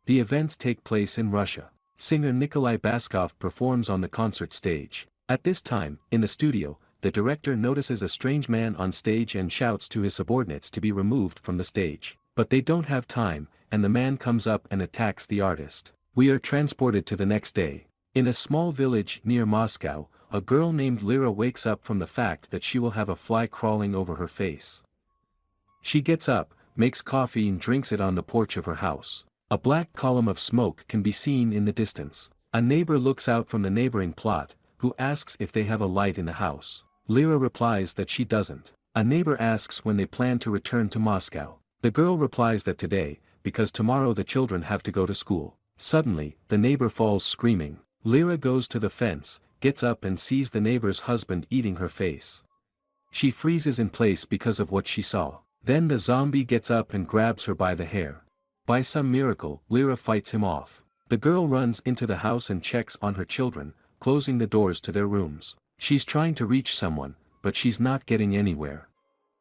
The events take place in Russia. Singer Nikolai Baskov performs on the concert stage. At this time, in the studio, the director notices a strange man on stage and shouts to his subordinates to be removed from the stage. But they don't have time, and the man comes up and attacks the artist. We are transported to the next day. In a small village near Moscow, a girl named Lyra wakes up from the fact that she will have a fly crawling over her face. She gets up, makes coffee and drinks it on the porch of her house. A black column of smoke can be seen in the distance. A neighbor looks out from the neighboring plot, who asks if they have a light in the house. Lyra replies that she doesn't. A neighbor asks when they plan to return to Moscow. The girl replies that today, because tomorrow the children have to go to school. Suddenly, the neighbor falls screaming. Lyra goes to the fence, gets up and sees the neighbor's husband eating her face. She freezes in place because of what she saw. Then the zombie gets up and grabs her by the hair. By some miracle, Lyra fights him off. The girl runs into the house and checks on her children, closing the doors to their rooms. She's trying to reach someone, but she's not getting anywhere.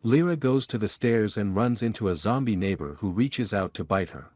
Lyra goes to the stairs and runs into a zombie neighbor who reaches out to bite her.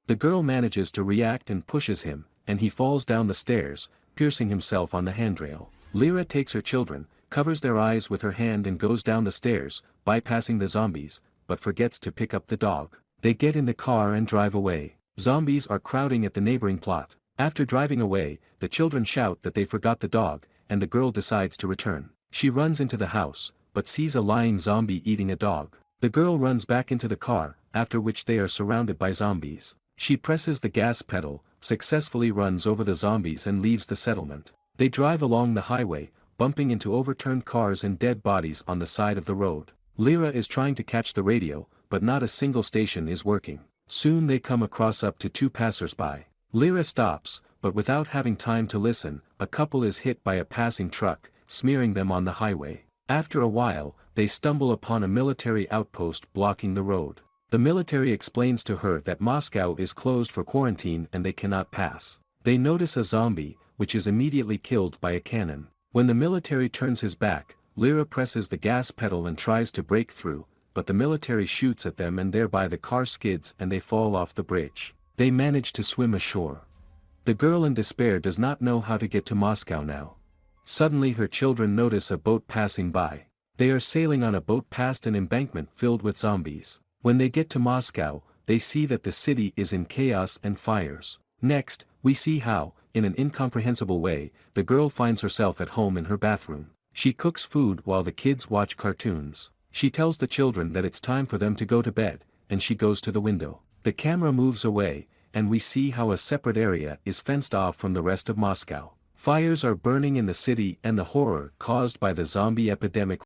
The girl manages to react and pushes him, and he falls down the stairs, piercing himself on the handrail. Lyra takes her children, covers their eyes with her hand and goes down the stairs, bypassing the zombies, but forgets to pick up the dog. They get in the car and drive away. Zombies are crowding at the neighboring plot. After driving away, the children shout that they forgot the dog, and the girl decides to return. She runs into the house, but sees a lying zombie eating a dog. The girl runs back into the car, after which they are surrounded by zombies. She presses the gas pedal, successfully runs over the zombies and leaves the settlement. They drive along the highway, bumping into overturned cars and dead bodies on the side of the road. Lyra is trying to catch the radio, but not a single station is working. Soon they come across up to 2 passers-by. Lyra stops, but without having time to listen, a couple is hit by a passing truck, smearing them on the highway. After a while, they stumble upon a military outpost blocking the road. The military explains to her that Moscow is closed for quarantine and they cannot pass. They notice a zombie, which is immediately killed by a cannon. When the military turns his back, Lyra presses the gas pedal and tries to break through, but the military shoots at them and thereby the car skids and they fall off the bridge. They manage to swim ashore. The girl in despair does not know how to get to Moscow now. Suddenly her children notice a boat passing by. They are sailing on a boat past an embankment filled with zombies. When they get to Moscow, they see that the city is in chaos and fires. Next, we see how, in an incomprehensible way, the girl finds herself at home in her bathroom. She cooks food while the kids watch cartoons. She tells the children that it's time for them to go to bed, and she goes to the window. The camera moves away, and we see how a separate area is fenced off from the rest of Moscow. Fires are burning in the city and the horror caused by the zombie epidemic